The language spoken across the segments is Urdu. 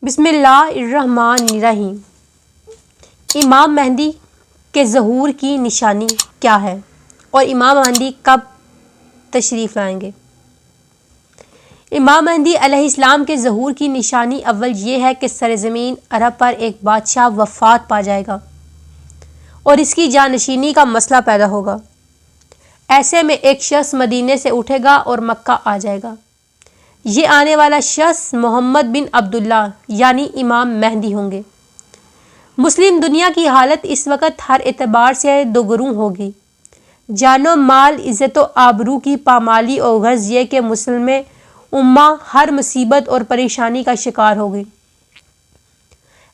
بسم اللہ الرحمن الرحیم۔ امام مہدی کے ظہور کی نشانی کیا ہے اور امام مہدی کب تشریف لائیں گے؟ امام مہدی علیہ السلام کے ظہور کی نشانی اول یہ ہے کہ سرزمین عرب پر ایک بادشاہ وفات پا جائے گا اور اس کی جانشینی کا مسئلہ پیدا ہوگا۔ ایسے میں ایک شخص مدینے سے اٹھے گا اور مکہ آ جائے گا۔ یہ آنے والا شخص محمد بن عبداللہ یعنی امام مہدی ہوں گے۔ مسلم دنیا کی حالت اس وقت ہر اعتبار سے دوگروں ہوگی۔ جان و مال، عزت و آبرو کی پامالی اور غرض یہ کہ مسلم امہ ہر مصیبت اور پریشانی کا شکار ہوگی۔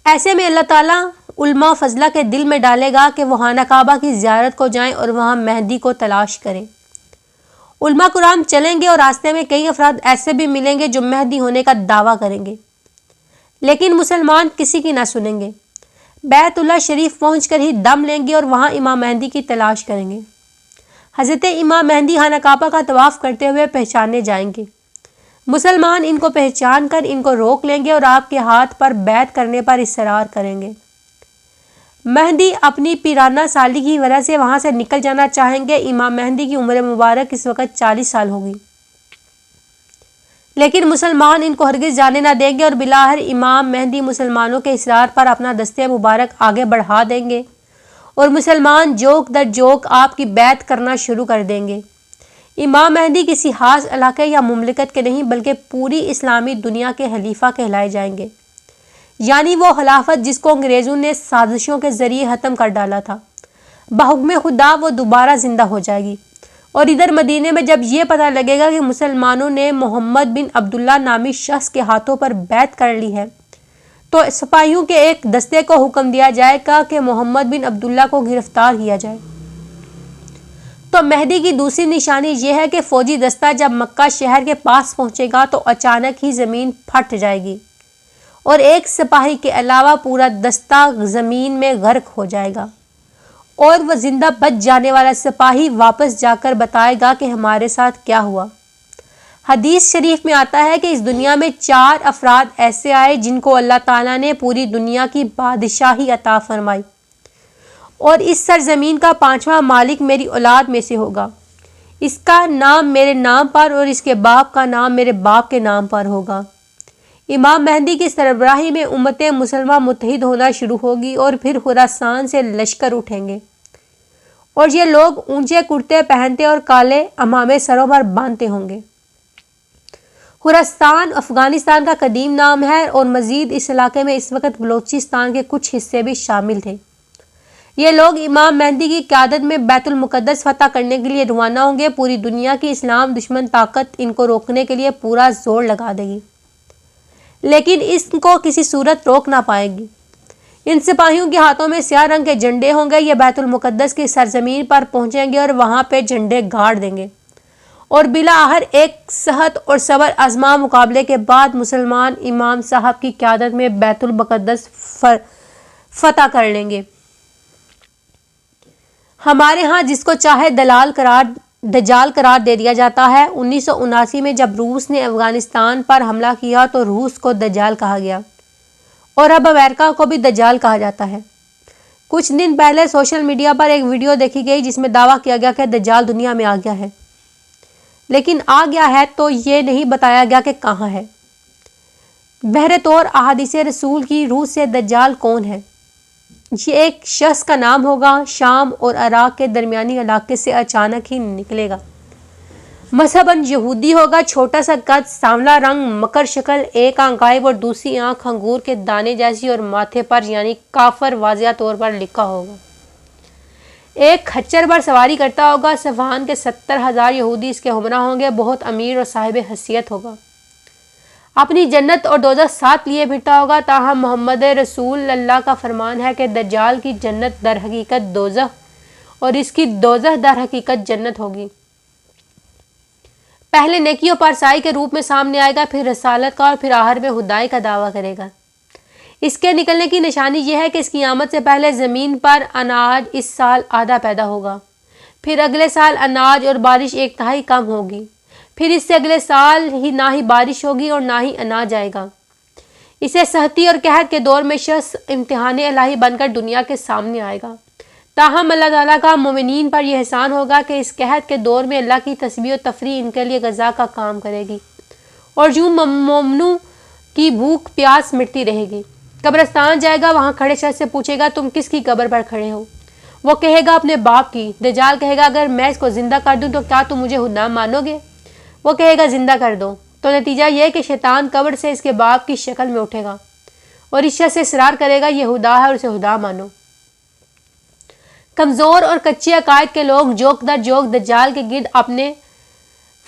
ایسے میں اللہ تعالیٰ علماء فضلہ کے دل میں ڈالے گا کہ وہ خانہ کعبہ کی زیارت کو جائیں اور وہاں مہدی کو تلاش کریں۔ علماء کرام چلیں گے اور راستے میں کئی افراد ایسے بھی ملیں گے جو مہدی ہونے کا دعویٰ کریں گے، لیکن مسلمان کسی کی نہ سنیں گے۔ بیت اللہ شریف پہنچ کر ہی دم لیں گے اور وہاں امام مہدی کی تلاش کریں گے۔ حضرت امام مہدی خانہ کعبہ کا طواف کرتے ہوئے پہچانے جائیں گے۔ مسلمان ان کو پہچان کر ان کو روک لیں گے اور آپ کے ہاتھ پر بیعت کرنے پر اصرار کریں گے۔ مہدی اپنی پیرانہ سالی کی وجہ سے وہاں سے نکل جانا چاہیں گے۔ امام مہدی کی عمر مبارک اس وقت 40 سال ہوگی، لیکن مسلمان ان کو ہرگز جانے نہ دیں گے اور بالآخر امام مہدی مسلمانوں کے اصرار پر اپنا دستے مبارک آگے بڑھا دیں گے اور مسلمان جوک در جوک آپ کی بیعت کرنا شروع کر دیں گے۔ امام مہدی کسی خاص علاقے یا مملکت کے نہیں بلکہ پوری اسلامی دنیا کے خلیفہ کہلائے جائیں گے، یعنی وہ خلافت جس کو انگریزوں نے سازشوں کے ذریعے ختم کر ڈالا تھا، بحکم خدا وہ دوبارہ زندہ ہو جائے گی۔ اور ادھر مدینے میں جب یہ پتہ لگے گا کہ مسلمانوں نے محمد بن عبداللہ نامی شخص کے ہاتھوں پر بیعت کر لی ہے، تو سپاہیوں کے ایک دستے کو حکم دیا جائے گا کہ محمد بن عبداللہ کو گرفتار کیا جائے۔ تو مہدی کی دوسری نشانی یہ ہے کہ فوجی دستہ جب مکہ شہر کے پاس پہنچے گا تو اچانک ہی زمین پھٹ جائے گی اور ایک سپاہی کے علاوہ پورا دستہ زمین میں غرق ہو جائے گا، اور وہ زندہ بچ جانے والا سپاہی واپس جا کر بتائے گا کہ ہمارے ساتھ کیا ہوا۔ حدیث شریف میں آتا ہے کہ اس دنیا میں 4 افراد ایسے آئے جن کو اللہ تعالیٰ نے پوری دنیا کی بادشاہی عطا فرمائی، اور اس سرزمین کا 5واں مالک میری اولاد میں سے ہوگا۔ اس کا نام میرے نام پر اور اس کے باپ کا نام میرے باپ کے نام پر ہوگا۔ امام مہدی کی سربراہی میں امت مسلمہ متحد ہونا شروع ہوگی اور پھر خراسان سے لشکر اٹھیں گے، اور یہ لوگ اونچے کرتے پہنتے اور کالے عمامے سروں پر باندھتے ہوں گے۔ خراسان افغانستان کا قدیم نام ہے اور مزید اس علاقے میں اس وقت بلوچستان کے کچھ حصے بھی شامل تھے۔ یہ لوگ امام مہدی کی قیادت میں بیت المقدس فتح کرنے کے لیے روانہ ہوں گے۔ پوری دنیا کی اسلام دشمن طاقت ان کو روکنے کے لیے پورا زور لگا دے گی، لیکن اس کو کسی صورت روک نہ پائے گی۔ ان سپاہیوں کے ہاتھوں میں سیاہ رنگ کے جھنڈے ہوں گے۔ یہ بیت المقدس کی سرزمین پر پہنچیں گے اور وہاں پہ جھنڈے گاڑ دیں گے، اور بالآخر ایک سخت اور صبر آزما مقابلے کے بعد مسلمان امام صاحب کی قیادت میں بیت المقدس فتح کر لیں گے۔ ہمارے ہاں جس کو چاہے دجال قرار دے دیا جاتا ہے۔ 1979 میں جب روس نے افغانستان پر حملہ کیا تو روس کو دجال کہا گیا، اور اب امریکہ کو بھی دجال کہا جاتا ہے۔ کچھ دن پہلے سوشل میڈیا پر ایک ویڈیو دیکھی گئی جس میں دعویٰ کیا گیا کہ دجال دنیا میں آ گیا ہے، لیکن آ گیا ہے تو یہ نہیں بتایا گیا کہ کہاں ہے۔ بہر طور احادیث رسول کی روح سے دجال کون ہے؟ یہ ایک شخص کا نام ہوگا، شام اور عراق کے درمیانی علاقے سے اچانک ہی نکلے گا۔ مذہباً یہودی ہوگا، چھوٹا سا قد، سانولا رنگ، مکر شکل، ایک آنکھ غائب اور دوسری آنکھ انگور کے دانے جیسی، اور ماتھے پر یعنی کافر واضح طور پر لکھا ہوگا۔ ایک کھچر پر سواری کرتا ہوگا۔ صفحان کے 70,000 یہودی اس کے ہمراہ ہوں گے۔ بہت امیر اور صاحب حیثیت ہوگا۔ اپنی جنت اور دوزخ ساتھ لیے پھرتا ہوگا۔ تاہم محمد رسول اللہ کا فرمان ہے کہ دجال کی جنت در حقیقت دوزخ اور اس کی دوزخ در حقیقت جنت ہوگی۔ پہلے نیکیوں پر سائی کے روپ میں سامنے آئے گا، پھر رسالت کا اور پھر آخر میں خدائی کا دعویٰ کرے گا۔ اس کے نکلنے کی نشانی یہ ہے کہ اس کی آمد سے پہلے زمین پر اناج اس سال آدھا پیدا ہوگا، پھر اگلے سال اناج اور بارش 1/3 کم ہوگی، پھر اس سے اگلے سال ہی نہ ہی بارش ہوگی اور نہ ہی اناج آئے گا۔ اسے سختی اور قحط کے دور میں شخص امتحان الہی بن کر دنیا کے سامنے آئے گا۔ تاہم اللہ تعالیٰ کا مومنین پر یہ احسان ہوگا کہ اس قحط کے دور میں اللہ کی تسبیح و تفریح ان کے لیے غذا کا کام کرے گی، اور یوں مومنوں کی بھوک پیاس مٹتی رہے گی۔ قبرستان جائے گا، وہاں کھڑے شخص سے پوچھے گا تم کس کی قبر پر کھڑے ہو؟ وہ کہے گا اپنے باپ کی۔ دجال کہے گا اگر میں اس کو زندہ کر دوں تو کیا تم مجھے خدا مانو گے؟ وہ کہے گا زندہ کر دو۔ تو نتیجہ یہ کہ شیطان قبر سے اس کے باپ کی شکل میں اٹھے گا اور اس شخص سے اصرار کرے گا یہ خدا ہے اور اسے خدا مانو۔ کمزور اور کچے عقائد کے لوگ جوک در جوک دجال کے گرد اپنے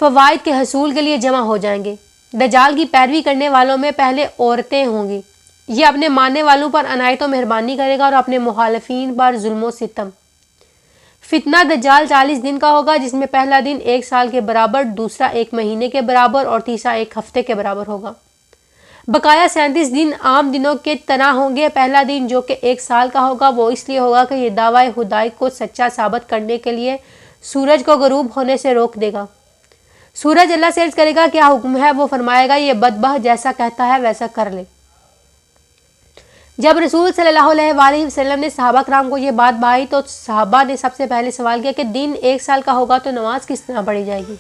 فوائد کے حصول کے لیے جمع ہو جائیں گے۔ دجال کی پیروی کرنے والوں میں پہلے عورتیں ہوں گی۔ یہ اپنے ماننے والوں پر عنایت و مہربانی کرے گا اور اپنے مخالفین پر ظلم و ستم۔ فتنہ دجال 40 دن کا ہوگا، جس میں پہلا دن 1 سال کے برابر، دوسرا 1 مہینے کے برابر اور تیسرا 1 ہفتے کے برابر ہوگا۔ بقایا 37 دن عام دنوں کے طرح ہوں گے۔ پہلا دن جو کہ 1 سال کا ہوگا وہ اس لیے ہوگا کہ یہ دعویٰ خدائی کو سچا ثابت کرنے کے لیے سورج کو غروب ہونے سے روک دے گا۔ سورج اللہ سے عرض کرے گا کیا حکم ہے؟ وہ فرمائے گا یہ بدبخت جیسا کہتا ہے ویسا کر لے۔ جب رسول صلی اللہ علیہ وآلہ وسلم نے صحابہ کرام کو یہ بات بتائی تو صحابہ نے سب سے پہلے سوال کیا کہ دن 1 سال کا ہوگا تو نماز کس طرح پڑھی جائے گی؟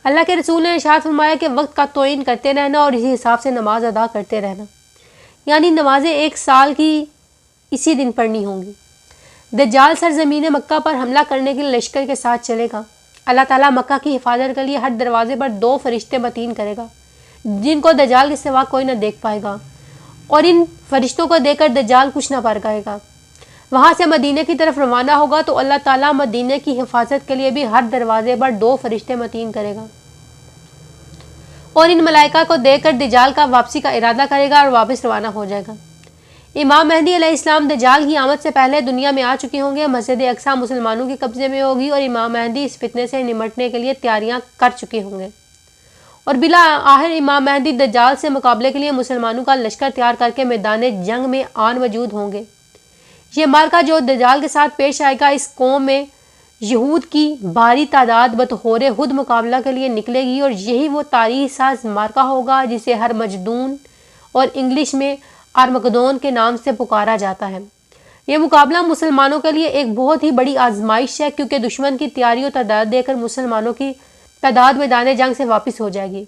اللہ کے رسول نے ارشاد فرمایا کہ وقت کا تعین کرتے رہنا اور اسی حساب سے نماز ادا کرتے رہنا، یعنی نمازیں 1 سال کی اسی دن پڑھنی ہوں گی۔ دجال سرزمین مکہ پر حملہ کرنے کے لیے لشکر کے ساتھ چلے گا۔ اللہ تعالیٰ مکہ کی حفاظت کے لیے ہر دروازے پر 2 فرشتے متعین کرے گا جن کو دجال کے سوا کوئی نہ دیکھ پائے گا، اور ان فرشتوں کو دیکھ کر دجال کچھ نہ پا پائے گا۔ وہاں سے مدینہ کی طرف روانہ ہوگا تو اللہ تعالیٰ مدینہ کی حفاظت کے لیے بھی ہر دروازے پر 2 فرشتے متعین کرے گا، اور ان ملائکہ کو دیکھ کر دجال کا واپسی کا ارادہ کرے گا اور واپس روانہ ہو جائے گا۔ امام مہدی علیہ السلام دجال کی آمد سے پہلے دنیا میں آ چکے ہوں گے۔ مسجد اقصیٰ مسلمانوں کے قبضے میں ہوگی اور امام مہدی اس فتنے سے نمٹنے کے لیے تیاریاں کر چکے ہوں گے، اور بالآخر امام مہدی دجال سے مقابلے کے لیے مسلمانوں کا لشکر تیار کر کے میدان جنگ میں آن موجود ہوں گے۔ یہ معرکہ جو دجال کے ساتھ پیش آئے گا، اس قوم میں یہود کی بھاری تعداد بطور خود مقابلہ کے لیے نکلے گی، اور یہی وہ تاریخ ساز معرکہ ہوگا جسے ہر مجدون اور انگلش میں آرمگدون کے نام سے پکارا جاتا ہے۔ یہ مقابلہ مسلمانوں کے لیے ایک بہت ہی بڑی آزمائش ہے، کیونکہ دشمن کی تیاری و تعداد دیکھ کر مسلمانوں کی تعداد میدان جنگ سے واپس ہو جائے گی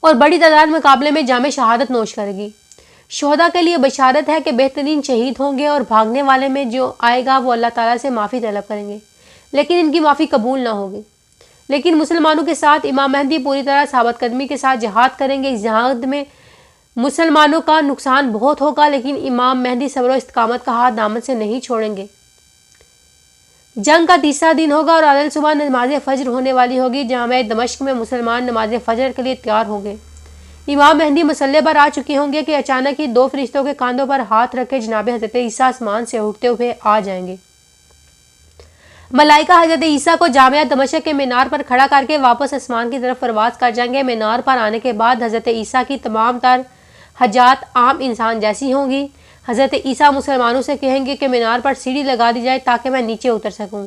اور بڑی تعداد مقابلے میں جام شہادت نوش کرے گی۔ شہداء کے لیے بشارت ہے کہ بہترین شہید ہوں گے، اور بھاگنے والے میں جو آئے گا وہ اللہ تعالیٰ سے معافی طلب کریں گے، لیکن ان کی معافی قبول نہ ہوگی۔ لیکن مسلمانوں کے ساتھ امام مہدی پوری طرح ثابت قدمی کے ساتھ جہاد کریں گے۔ اس جہاد میں مسلمانوں کا نقصان بہت ہوگا، لیکن امام مہدی صبر و استقامت کا ہاتھ دامن سے نہیں چھوڑیں گے۔ جنگ کا تیسرا دن ہوگا اور عادل صبح نماز فجر ہونے والی ہوگی۔ جامع دمشق میں مسلمان نماز فجر کے لیے تیار ہوں گے۔ امام مہدی مسلح پر آ چکے ہوں گے کہ اچانک ہی 2 فرشتوں کے کاندھوں پر ہاتھ رکھ کے جناب حضرت عیسیٰ آسمان سے اٹھتے ہوئے آ جائیں گے۔ ملائکہ حضرت عیسیٰ کو جامع دمشق کے مینار پر کھڑا کر کے واپس آسمان کی طرف پرواز کر جائیں گے۔ مینار پر آنے کے بعد حضرت عیسیٰ کی تمام تر حاجات عام انسان جیسی ہوں گی۔ حضرت عیسیٰ مسلمانوں سے کہیں گے کہ مینار پر سیڑھی لگا دی جائے تاکہ میں نیچے اتر سکوں،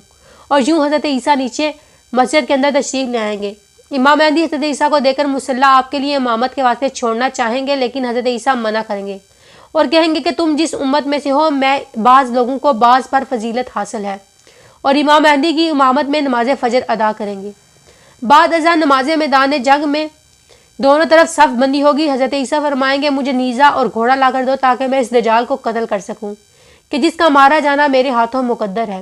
اور یوں حضرت عیسیٰ نیچے مسجد کے اندر تشریف لے آئیں گے۔ امام مہدی حضرت عیسیٰ کو دیکھ کر مصلی آپ کے لیے امامت کے واسطے چھوڑنا چاہیں گے، لیکن حضرت عیسیٰ منع کریں گے اور کہیں گے کہ تم جس امت میں سے ہو، میں بعض لوگوں کو بعض پر فضیلت حاصل ہے، اور امام مہدی کی امامت میں نماز فجر ادا کریں گے۔ بعد ازاں نماز میدان جنگ میں دونوں طرف صف بندی ہوگی۔ حضرت عیسیٰ فرمائیں گے مجھے نیزہ اور گھوڑا لا کر دو تاکہ میں اس دجال کو قتل کر سکوں کہ جس کا مارا جانا میرے ہاتھوں مقدر ہے۔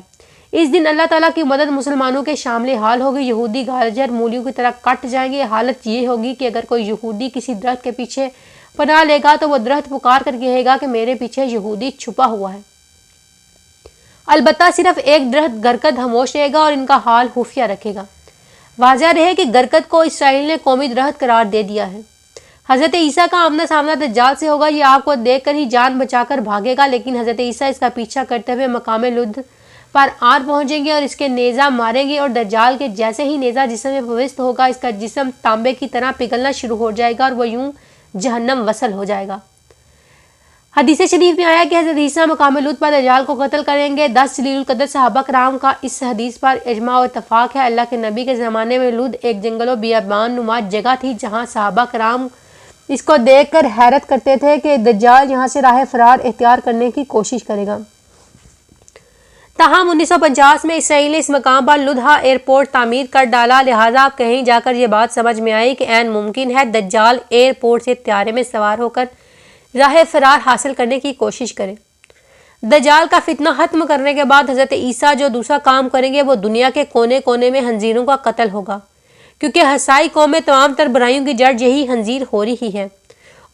اس دن اللہ تعالیٰ کی مدد مسلمانوں کے شامل حال ہوگی۔ یہودی گارجر مولیوں کی طرح کٹ جائیں گے۔ حالت یہ ہوگی کہ اگر کوئی یہودی کسی درخت کے پیچھے پناہ لے گا تو وہ درخت پکار کر کہے گا کہ میرے پیچھے یہودی چھپا ہوا ہے۔ البتہ صرف ایک درخت گرکد خاموش رہے گا اور ان کا حال خفیہ رکھے گا۔ واضح رہے کہ گرکد کو اسرائیل نے قومی درخت قرار دے دیا ہے۔ حضرت عیسیٰ کا آمنا سامنا دجال سے ہوگا۔ یہ آپ کو دیکھ کر ہی جان بچا کر بھاگے گا، لیکن حضرت عیسیٰ اس کا پیچھا کرتے ہوئے مقام لد پر آن پہنچیں گے اور اس کے نیزہ ماریں گے، اور دجال کے جیسے ہی نیزہ جسم میں پوست ہوگا اس کا جسم تانبے کی طرح پگھلنا شروع ہو جائے گا اور وہ یوں جہنم وصل ہو جائے گا۔ حدیث شریف میں آیا کہ حضرت عیسیٰ مقام لد پر دجال کو قتل کریں گے۔ 10 جلیل القدر صحابہ کرام کا اس حدیث پر اجماع و اتفاق ہے۔ اللہ کے نبی کے زمانے میں لد ایک جنگل و بیابان نما جگہ تھی جہاں صحابہ کرام اس کو دیکھ کر حیرت کرتے تھے کہ دجال یہاں سے راہ فرار اختیار کرنے کی کوشش کرے گا۔ تاہم 1950 میں اسرائیل نے اس مقام پر لدھا ایئرپورٹ تعمیر کر ڈالا، لہٰذا اب کہیں جا کر یہ بات سمجھ میں آئی کہ عین ممکن ہے دجال ایئرپورٹ سے طیارے میں سوار ہو کر راہ فرار حاصل کرنے کی کوشش کرے۔ دجال کا فتنہ ختم کرنے کے بعد حضرت عیسیٰ جو دوسرا کام کریں گے وہ دنیا کے کونے کونے میں خنزیروں کا قتل ہوگا، کیونکہ عیسائی قوم میں تمام تر برائیوں کی جڑ یہی خنزیر ہو رہی ہے،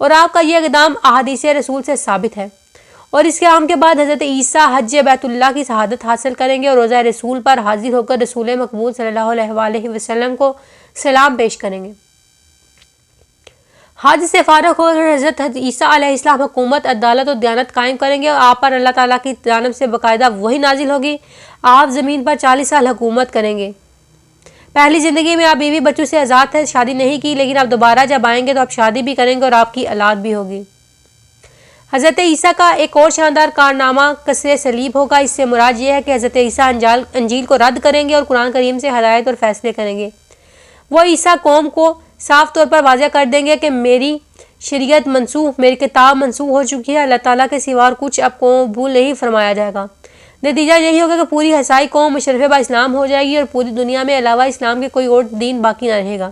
اور آپ کا یہ اقدام احادیث رسول سے ثابت ہے۔ اور اس قیام کے بعد حضرت عیسیٰ حج بیت اللہ کی شہادت حاصل کریں گے اور روضہ رسول پر حاضر ہو کر رسول مقبول صلی اللہ علیہ وآلہ وسلم کو سلام پیش کریں گے۔ حج سے فارغ ہو کر حضرت عیسیٰ علیہ السلام حکومت، عدالت اور دیانت قائم کریں گے اور آپ پر اللہ تعالیٰ کی جانب سے باقاعدہ وحی نازل ہوگی۔ آپ زمین پر 40 سال حکومت کریں گے۔ پہلی زندگی میں آپ بیوی بچوں سے آزاد تھے، شادی نہیں کی، لیکن آپ دوبارہ جب آئیں گے تو آپ شادی بھی کریں گے اور آپ کی اولاد بھی ہوگی۔ حضرت عیسیٰ کا ایک اور شاندار کارنامہ کسر صلیب ہوگا۔ اس سے مراد یہ ہے کہ حضرت عیسیٰ انجیل کو رد کریں گے اور قرآن کریم سے ہدایت اور فیصلے کریں گے۔ وہ عیسیٰ قوم کو صاف طور پر واضح کر دیں گے کہ میری شریعت منسوخ، میری کتاب منسوخ ہو چکی ہے، اللہ تعالیٰ کے سوا اور کچھ اب قبول نہیں فرمایا جائے گا۔ نتیجہ یہی ہوگا کہ پوری عیسائی قوم مشرف با اسلام ہو جائے گی اور پوری دنیا میں علاوہ اسلام کے کوئی اور دین باقی نہ رہے گا۔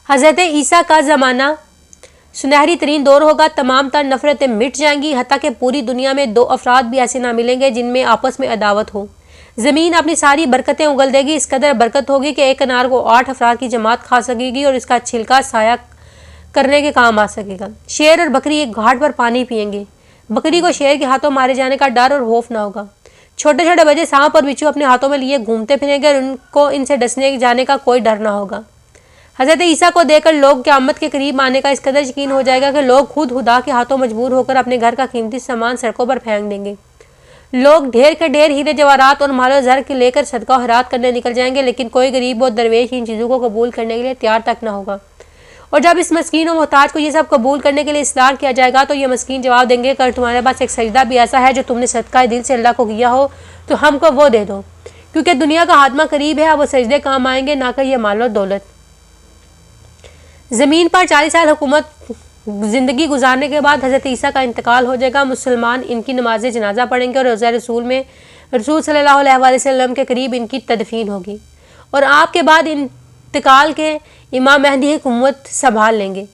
حضرت عیسیٰ کا زمانہ سنہری ترین دور ہوگا، تمام تر نفرتیں مٹ جائیں گی، حتیٰ کہ پوری دنیا میں 2 افراد بھی ایسے نہ ملیں گے جن میں آپس میں عداوت ہو۔ زمین اپنی ساری برکتیں اگل دے گی، اس قدر برکت ہوگی کہ ایک انار کو 8 افراد کی جماعت کھا سکے گی اور اس کا چھلکا سایہ کرنے کے کام آ سکے گا۔ شیر اور بکری ایک گھاٹ پر پانی پئیں گے، بکری کو شیر کے ہاتھوں مارے جانے کا ڈر اور خوف نہ ہوگا۔ چھوٹے چھوٹے بچے سانپ اور بچھو اپنے ہاتھوں میں لیے گھومتے پھریں گے اور ان کو ان سے ڈسنے جانے کا کوئی ڈر نہ ہوگا۔ حضرت عیسیٰ کو دیکھ کر لوگ قیامت کے قریب آنے کا اس قدر یقین ہو جائے گا کہ لوگ خود خدا کے ہاتھوں مجبور ہو کر اپنے گھر کا قیمتی سامان سڑکوں پر پھینک دیں گے۔ لوگ ڈھیر کے ڈھیر ہیرے جواہرات اور مال و زر کے لے کر صدقہ و خیرات کرنے نکل جائیں گے، لیکن کوئی غریب و درویش ان چیزوں کو قبول کرنے کے لیے تیار تک نہ ہوگا۔ اور جب اس مسکین و محتاج کو یہ سب قبول کرنے کے لیے اصرار کیا جائے گا تو یہ مسکین جواب دیں گے کہ تمہارے پاس ایک سجدہ بھی ایسا ہے جو تم نے صدقہ دل سے اللہ کو کیا ہو تو ہم کو وہ دے دو، کیونکہ دنیا کا خاتمہ قریب ہے، وہ سجدے کام آئیں گے نہ کہ یہ مال و دولت۔ زمین پر 40 سال حکومت زندگی گزارنے کے بعد حضرت عیسیٰ کا انتقال ہو جائے گا۔ مسلمان ان کی نماز جنازہ پڑھیں گے اور روضہ رسول میں رسول صلی اللہ علیہ وآلہ وسلم کے قریب ان کی تدفین ہوگی، اور آپ کے بعد انتقال کے امام مہدی حکومت سنبھال لیں گے،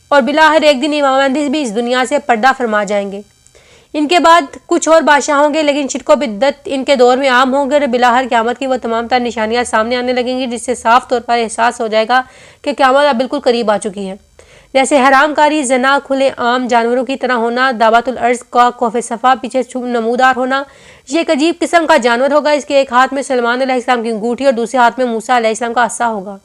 اور بلاخر ایک دن امام مہدی بھی اس دنیا سے پردہ فرما جائیں گے۔ ان کے بعد کچھ اور بادشاہ ہوں گے، لیکن شرک و بدعت ان کے دور میں عام ہوں گے اور بلاخر قیامت کی وہ تمام تر نشانیاں سامنے آنے لگیں گی، جس سے صاف طور پر احساس ہو جائے گا کہ قیامت اب بالکل قریب آ چکی ہے، جیسے حرام کاری، زنا، کھلے عام جانوروں کی طرح ہونا، دعوت الارض کا کوف صفا پیچھے نمودار ہونا۔ یہ ایک عجیب قسم کا جانور ہوگا، اس کے ایک ہاتھ میں سلمان علیہ السلام کی انگوٹھی اور دوسرے ہاتھ میں موسیٰ علیہ السلام کا عصا ہوگا۔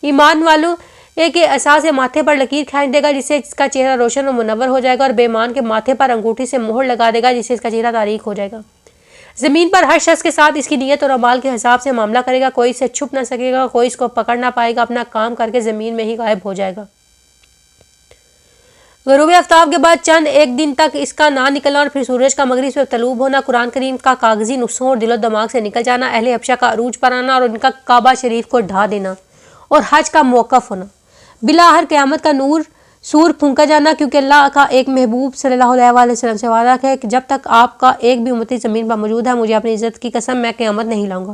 ایمان والوں ایک عصا سے ماتھے پر لکیر کھینچ دے گا جس سے اس کا چہرہ روشن اور منور ہو جائے گا، اور بے ایمان کے ماتھے پر انگوٹھی سے مہر لگا دے گا جس سے اس کا چہرہ تاریک ہو جائے گا۔ زمین پر ہر شخص کے ساتھ اس کی نیت اور اعمال کے حساب سے معاملہ کرے گا، کوئی اسے چھپ نہ سکے گا، کوئی اس کو پکڑ نہ پائے گا، اپنا کام کر کے زمین میں ہی غائب ہو جائے گا۔ غروب آفتاب کے بعد چند ایک دن تک اس کا نہ نکلنا اور پھر سورج کا مغرب سے طلوع ہونا، قرآن کریم کا کاغذی نسخوں اور دل و دماغ سے نکل جانا، اہل حبشہ کا عروج پر آنا اور ان کا کعبہ شریف کو ڈھا دینا اور حج کا موقف ہونا، بلاخر قیامت کا سور پھونکا جانا، کیونکہ اللہ کا ایک محبوب صلی اللہ علیہ وآلہ وسلم سے وعدہ ہے کہ جب تک آپ کا ایک بھی امتی زمین پر موجود ہے مجھے اپنی عزت کی قسم میں قیامت نہیں لاؤں گا،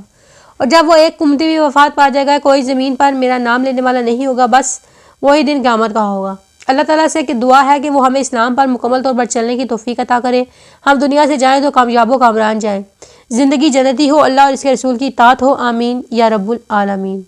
اور جب وہ ایک امتی بھی وفات پا جائے گا کوئی زمین پر میرا نام لینے والا نہیں ہوگا، بس وہی دن قیامت کا ہوگا۔ اللہ تعالیٰ سے دعا ہے کہ وہ ہمیں اسلام پر مکمل طور پر چلنے کی توفیق عطا کرے، ہم دنیا سے جائیں تو کامیاب و کامران جائیں، زندگی جنتی ہو، اللہ اور اس کے رسول کی اطاعت ہو، آمین یا رب العالمین۔